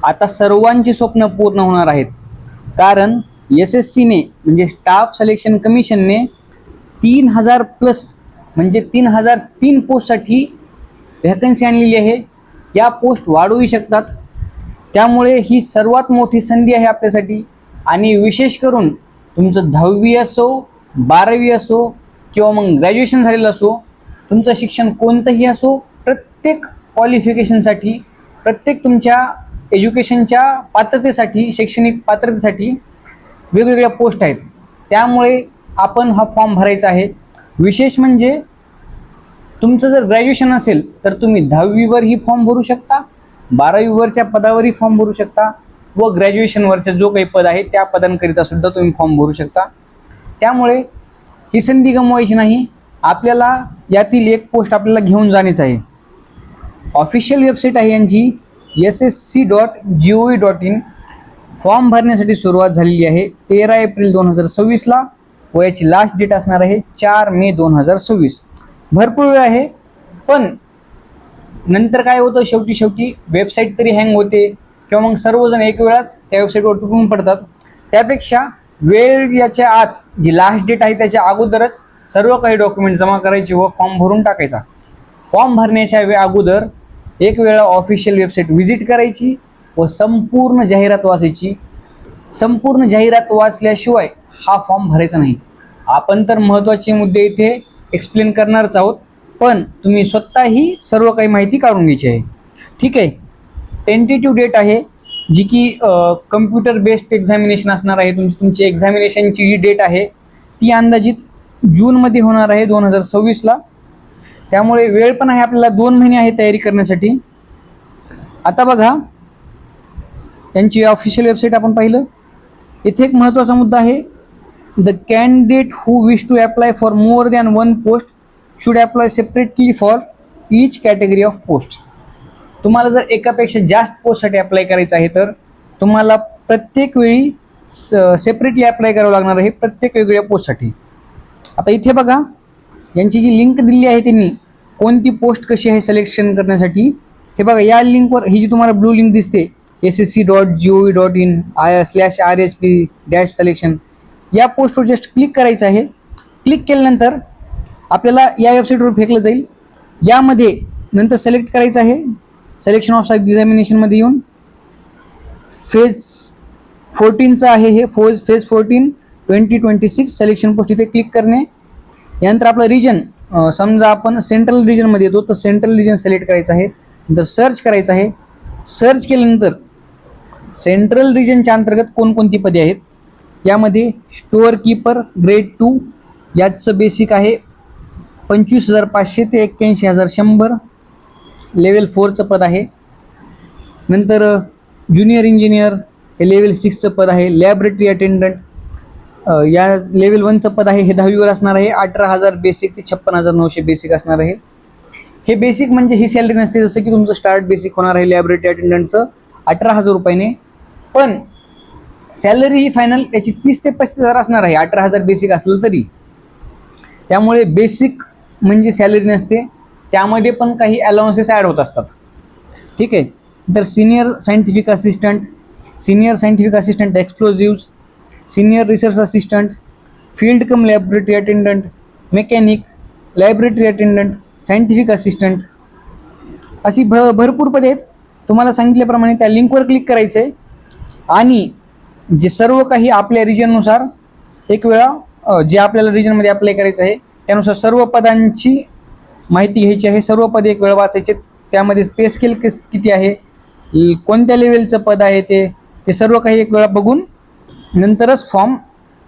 आता सर्वांची स्वप्न पूर्ण होणार आहेत, कारण SSCने म्हणजे स्टाफ सिलेक्शन कमिशनने 3000 प्लस म्हणजे 3003 पोस्टसाठी व्हॅकन्सी आणलेली आहे. या पोस्ट वाढूही शकतात, त्यामुळे ही सर्वात मोठी संधी आहे आपल्यासाठी. आणि विशेष करून तुमचं 10वी असो, 12वी असो किंवा मग ग्रॅज्युएशन झालेलं असो, तुमचं शिक्षण कोणतंही असो, प्रत्येक क्वालिफिकेशनसाठी, प्रत्येक तुमच्या एज्युकेशनच्या पात्रतेसाठी, शैक्षणिक पात्रतेसाठी वेगवेगळ्या पोस्ट आहेत. त्यामुळे आपण हा फॉर्म भरायचा आहे. विशेष म्हणजे तुमचं जर ग्रॅज्युएशन असेल तर तुम्ही 10वीवरही फॉर्म भरू शकता, 12वीवरच्या पदावरही फॉर्म भरू शकता व ग्रॅज्युएशनवरच्या जो काही पद आहे त्या पदांकरिता सुद्धा तुम्ही फॉर्म भरू शकता. त्यामुळे ही संधी गमवायची नाही. आपल्याला यातील एक पोस्ट आपल्याला घेऊन जाणीच आहे. ऑफिशियल वेबसाईट आहे यांची ssc.gov.in. फॉर्म भरण्यासाठी सुरुवात झालेली आहे 13 एप्रिल 2026ला व याची लास्ट डेट असणार आहे 4 मे 2026. भरपूर वेळ आहे, पण नंतर काय होतं, शेवटी वेबसाईट तरी हँग होते किंवा मग सर्वजण एक वेळाच त्या वेबसाईटवर तुटून पडतात. त्यापेक्षा वेळ याच्या आत जी लास्ट डेट आहे त्याच्या अगोदरच सर्व काही डॉक्युमेंट जमा करायचे व फॉर्म भरून टाकायचा. फॉर्म भरण्याच्या अगोदर एक वेळा ऑफिशियल वेबसाईट व्हिजिट करायची व संपूर्ण जाहिरात वाचायची. संपूर्ण जाहिरात वाचल्याशिवाय हा फॉर्म भरायचा नाही. आपण तर महत्त्वाचे मुद्दे इथे एक्सप्लेन करणारच आहोत, पण तुम्ही स्वतःही सर्व काही माहिती काढून घ्यायची आहे. ठीक आहे. टेंटेटिव्ह डेट आहे जी की कम्प्युटर बेस्ड एक्झामिनेशन असणार आहे. तुमची एक्झामिनेशनची जी डेट आहे ती अंदाजित जूनमध्ये होणार आहे 2026ला. त्यामुळे वेळ पण आहे आपल्याला, 2 महिने आहे तयारी करण्यासाठी. आता बघा त्यांची ऑफिशियल वेबसाईट आपण पाहिलं. इथे एक महत्त्वाचा मुद्दा आहे, the candidate who wish to apply for more than one post should apply separately for each category of post. तुम्हाला जर एकापेक्षा जास्त पोस्टसाठी अप्लाय करायचं आहे तर तुम्हाला प्रत्येक वेळी सेपरेटली अप्लाय करावं लागणार आहे प्रत्येक वेगवेगळ्या पोस्टसाठी. आता इथे बघा यांची जी लिंक दिली आहे त्यांनी कोणती पोस्ट कशी आहे सिलेक्शन करण्यासाठी. हे बघा या लिंकवर, ही जी तुम्हाला ब्लू लिंक दिसते ssc.gov.in/rhp-selection, या पोस्टवर जस्ट क्लिक करायचं आहे. क्लिक केल्यानंतर आपल्याला या वेबसाईटवर फेकलं जाईल. यामध्ये नंतर सिलेक्ट करायचं आहे. सिलेक्शन ऑफ एक्झामिनेशनमध्ये येऊन फेज 14चं आहे हे, फेज 14 2026 सिलेक्शन पोस्ट, इथे क्लिक करणे. यानंतर आपलं रिजन, समजा आपण सेंट्रल रिजनमध्ये येतो तर सेंट्रल रिजन सिलेक्ट करायचं आहे. नंतर सर्च करायचं आहे. सर्च केल्यानंतर सेंट्रल रिजनच्या अंतर्गत कोणकोणती पदे आहेत, यामध्ये स्टोअर कीपर ग्रेड 2 याचं बेसिक आहे 25,500 ते 81,100. लेवल 4चं पद आहे. नंतर ज्युनियर इंजिनियर हे लेवल 6चं पद आहे. लॅबोरेटरी अटेंडंट या लेवल 1चं पद आहे. हे 10वीवर असणार आहे. 18,000 बेसिक ते 56,900 बेसिक असणार आहे. हे बेसिक म्हणजे ही सॅलरी नसते, जसं की तुमचं स्टार्ट बेसिक होणार आहे लॅबोरेटरी अटेंडंटचं 18,000 रुपयाने, पण सॅलरी ही फायनल याची 30 ते 35,000 असणार आहे 18,000 बेसिक असलं तरी. त्यामुळे बेसिक म्हणजे सॅलरी नसते, त्यामध्ये पण काही अलाउन्सेस ॲड होत असतात. ठीक आहे. तर senior scientific assistant explosives, senior research assistant, field cum laboratory attendant, mechanic, laboratory attendant, scientific assistant, अशी भरपूर पदे आहेत. तुम्हाला सांगितल्याप्रमाणे त्या लिंकवर क्लिक करायचं आहे आणि जे सर्व काही आपल्या रिजननुसार एक वेळा जे आपल्याला रिजनमध्ये अप्लाय करायचं आहे त्यानुसार सर्व पदांची माहिती घ्यायची आहे. सर्व पदे एक वेळा वाचायचे. त्यामध्ये पे स्केल किती आहे, कोणत्या लेवलचं पद आहे ते सर्व काही एक वेळा बघून नंतरच फॉर्म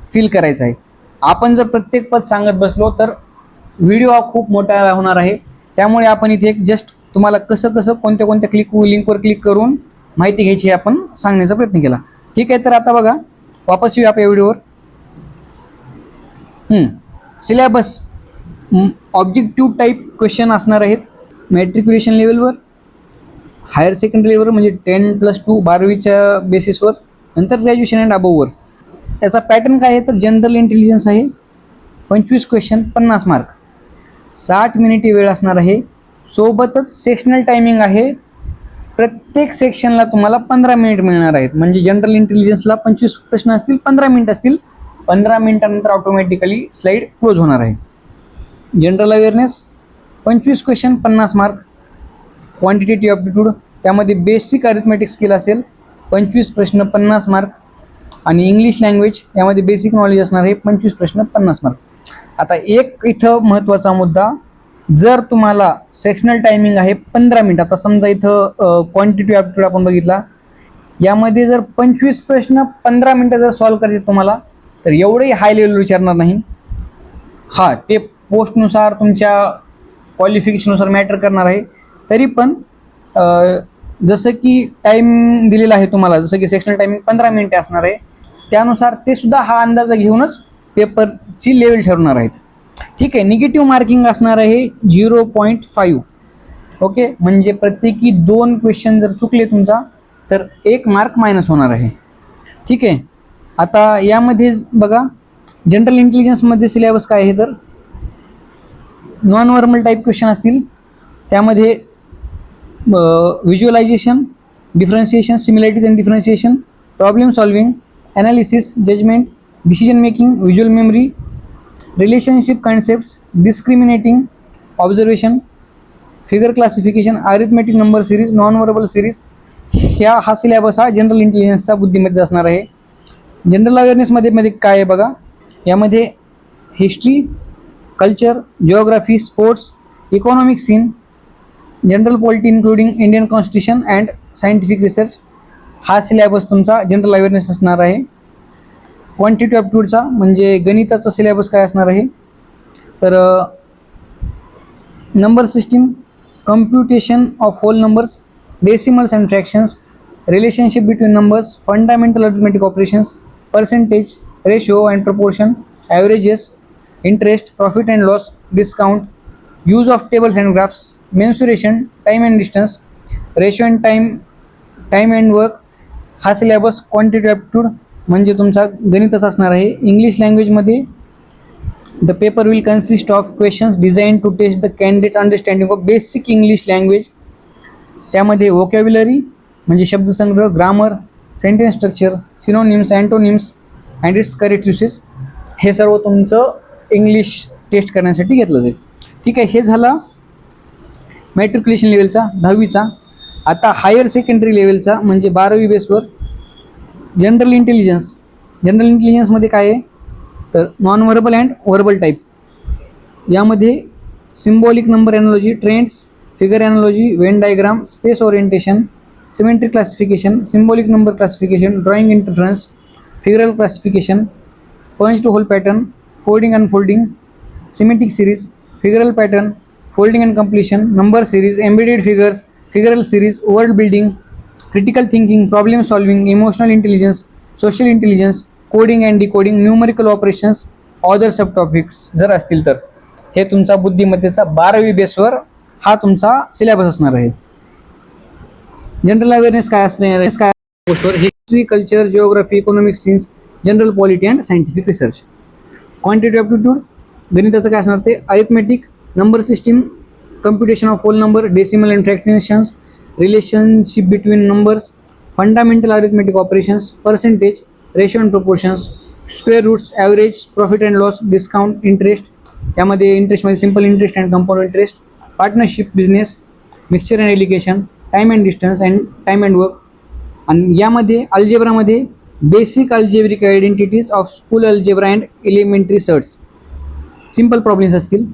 फिल करायचा आहे. आपण जर प्रत्येक पद सांगत बसलो तर व्हिडिओ हा खूप मोठा होणार आहे. त्यामुळे आपण इथे जस्ट तुम्हाला कसं कोणत्या लिंकवर क्लिक करून माहिती घ्यायची आपण सांगण्याचा प्रयत्न केला. ठीक आहे. तर आता बघा वापस येऊया आपल्या व्हिडिओवर. सिलेबस ऑब्जेक्टिव्ह टाईप क्वेश्चन असणार आहेत मॅट्रिक्युलेशन लेवलवर, हायर सेकंडरी लेवलवर म्हणजे 10+2 12वीच्या बेसिसवर, नंतर ग्रॅज्युएशन अँड अबोववर. त्याचा पॅटर्न काय आहे तर जनरल इंटेलिजन्स आहे. 25 क्वेश्चन 50 मार्क, 60 मिनिटे वेळ असणार आहे. सोबतच सेक्शनल टायमिंग आहे प्रत्येक सेक्शनला तुम्हाला 15 मिनिट मिळणार आहेत. म्हणजे जनरल इंटेलिजन्सला 25 प्रश्न असतील, 15 मिनिट असतील. 15 मिनिटानंतर ऑटोमॅटिकली स्लाईड क्लोज होणार आहे. General awareness 25 question 50 mark. Quantitative aptitude त्यामध्ये बेसिक अरिथमेटिक स्किल असेल, 25 प्रश्न 50 मार्क. आणि इंग्लिश लँग्वेज यामध्ये बेसिक नॉलेज असणार आहे, 25 प्रश्न 50 मार्क. आता एक इथं महत्त्वाचा मुद्दा, जर तुम्हाला सेक्शनल टायमिंग आहे 15 मिनिट, आता समजा इथं क्वांटिटेटिव्ह ॲप्टिट्यूड आपण बघितला, यामध्ये जर 25 प्रश्न 15 मिनिटं जर सॉल्व्ह करायचे तुम्हाला, तर एवढंही हाय लेवल विचारणार नाही. हा, ते पोस्टनुसार तुमच्या क्वालिफिकेशननुसार मॅटर करणार आहे. तरी पण जसं की टाईम दिलेला आहे तुम्हाला, जसं की सेक्शनल टायमिंग 15 मिनिटे असणार आहे, त्यानुसार ते सुद्धा हा अंदाज घेऊनच पेपरची लेवल ठरवणार आहेत. ठीक आहे. निगेटिव्ह मार्किंग असणार आहे 0.5. ओके, म्हणजे प्रत्येकी 2 क्वेश्चन जर चुकले तुमचा तर 1 मार्क मायनस होणार आहे. ठीक आहे. आता यामध्ये बघा, जनरल इंटेलिजन्समध्ये सिलेबस काय आहे, तर नॉन वर्मल टाईप क्वेश्चन असतील. त्यामध्ये visualization, differentiation, similarities and differentiation, problem solving, analysis, judgement, decision making, visual memory, relationship concepts, discriminating observation, figure classification, arithmetic number series, non verbal series. हा सिलेबस हा general इंटेलिजन्सचा बुद्धिमत्ता असणार आहे. जनरल अवेअरनेसमध्ये काय आहे बघा, यामध्ये history, culture, geography, sports, economic scene, general polity including Indian constitution and scientific research, हा सिलेबस तुमचा जनरल अवेअरनेस असणार आहे. क्वांटिटेटिव्ह ॲप्टिट्यूडचा म्हणजे गणिताचा सिलेबस काय असणार आहे, तर number system, computation of whole numbers, decimals and fractions, relationship between numbers, fundamental arithmetic operations, percentage, ratio and proportion, averages, interest, profit and loss, discount, use of tables and graphs, mensuration, time and distance, ratio and time and work. हा syllabus quantitative aptitude म्हणजे तुमचा गणितच असणार आहे. English लँग्वेजमध्ये the paper will consist of questions design to test the candidates understanding of basic English language. त्यामध्ये vocabulary म्हणजे शब्दसंग्रह, grammar, sentence structure, synonyms, antonyms and it's correct uses, हे सर्व तुमचं इंग्लिश टेस्ट करण्यासाठी घेतलं जाईल. ठीक आहे. हे झालं मॅट्रिक्युलेशन लेवलचा 10वीचा. आता हायर सेकंडरी लेवलचा म्हणजे 12वी बेसवर जनरल इंटेलिजन्समध्ये काय आहे, तर non verbal and verbal type. यामध्ये symbolic number analogy, trends, figure analogy, Venn diagram, space orientation, symmetric classification, symbolic number classification, drawing interference, figural classification, punch to hole pattern, folding unfolding, semantic series, figural pattern, folding and completion, number series, embedded figures, figural series, word building, critical thinking, problem solving, emotional intelligence, social intelligence, coding and decoding, numerical operations, other sub topics जर असतील तर हे तुमचा बुद्धिमत्तेचा 12वी बेसवर हा तुमचा सिलेबस असणार आहे. जनरल अवेअरनेस काय असणार आहे, काय गोष्टीवर history, culture, geography, economic scenes, general polity and scientific research. Quantitative aptitude गणिताचं काय असणार, ते arithmetic, number system, computation of whole number, decimal and fractions, relationship between numbers, fundamental arithmetic operations, percentage, ratio and proportions, square roots, average, profit and loss, discount, interest. यामध्ये इंटरेस्टमध्ये simple interest and compound interest, partnership, business, mixture and alligation, time and distance and time and work. आणि यामध्ये अल्जेब्रामध्ये basic algebraic identities of school algebra and elementary surds, simple problems असतील,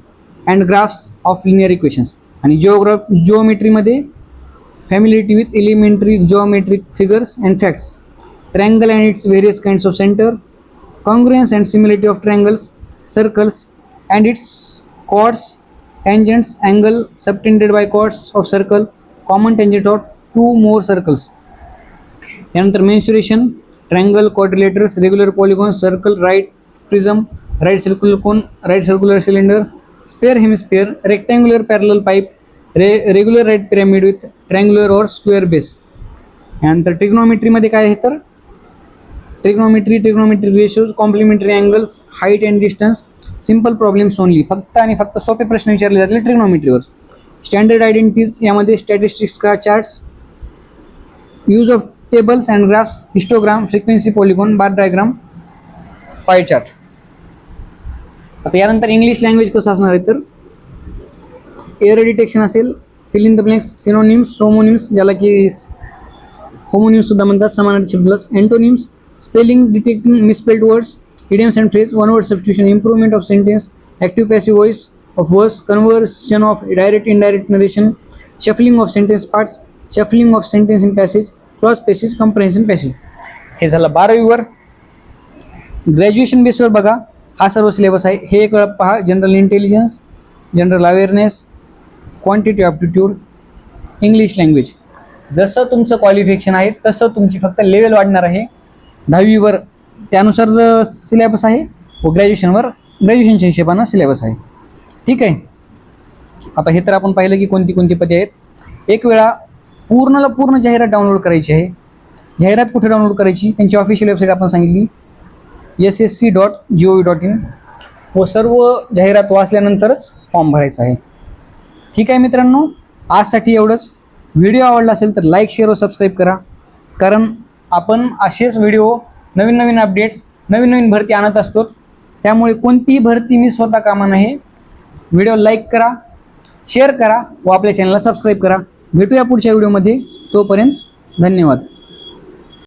and graphs of linear equations. आणि जिओमेट्रीमध्ये familiarity with elementary geometric figures and facts, triangle and its various kinds of centre, congruence and similarity of triangles, circles and its chords, tangents, angle subtended by chords of circle, common tangent of 2 more circles. त्यानंतर mensuration, triangle, quadrilaterals, regular polygon, circle, right prism, right circular cone, right circular cylinder, sphere hemisphere, rectangular parallel pipe, regular right pyramid with triangular or square base. यानंतर ट्रिग्नॉमेट्रीमध्ये काय आहे, तर trigonometry ratios, complementary angles, height and distance, simple problems only, फक्त आणि फक्त सोपे प्रश्न विचारले जातील ट्रिग्नॉमेट्रीवर. स्टँडर्ड आयडेंटिटीज यामध्ये स्टॅटिस्टिक्स का charts, use of tables and graphs, histogram, frequency polygon, bar diagram, पाय चार्ट. आता यानंतर इंग्लिश लँग्वेज कसं असणार आहे तर एअर डिटेक्शन असेल, fill in the blanks, synonyms, homonyms ज्याला की होमोनिम्स सुद्धा म्हणतात, समानार्थी शब्द, antonyms, spellings, detecting misspelled words, idioms and phrase, one word substitution, improvement of sentence, active passive voice of words, conversion of direct indirect narration, shuffling of sentence parts, shuffling of sentence in passage, clause passage, comprehension passage. हे झालं 12वीवर. Graduation बेसवर बघा हा सर्व syllabus आहे. हे एक पहा, general intelligence, general awareness, quantity aptitude, English language. जसं तुमचं क्वालिफिकेशन आहे तसं तुमची फक्त लेवल वाढणार आहे. 10वीवर त्यानुसार सिलेबस आहे व ग्रॅज्युएशनवर ग्रॅज्युएशनच्या हिशोबानं सिलेबस आहे. ठीक आहे. आता हे तर आपण पाहिलं की कोणती कोणती पदे आहेत. एक वेळा पूर्णला पूर्ण जाहिरात डाउनलोड करायची आहे. जाहिरात कुठे डाउनलोड करायची, त्यांची ऑफिशियल वेबसाईट आपण सांगितली ssc.gov.in व सर्व जाहिरात वाचल्यानंतरच फॉर्म भरायचा आहे. ठीक आहे मित्रांनो, आजसाठी एवढंच. व्हिडिओ आवडला असेल तर लाईक, शेअर व सबस्क्राईब करा, कारण आपण असेच व्हिडिओ, नवीन नवीन अपडेट्स, नवीन नवीन भरती आणत असतो. त्यामुळे कोणतीही भरती मी स्वतः कामा नाही. व्हिडिओ लाईक करा, शेअर करा व आपल्या चॅनलला सबस्क्राईब करा. भेटूया पुढच्या व्हिडिओमध्ये. तोपर्यंत धन्यवाद.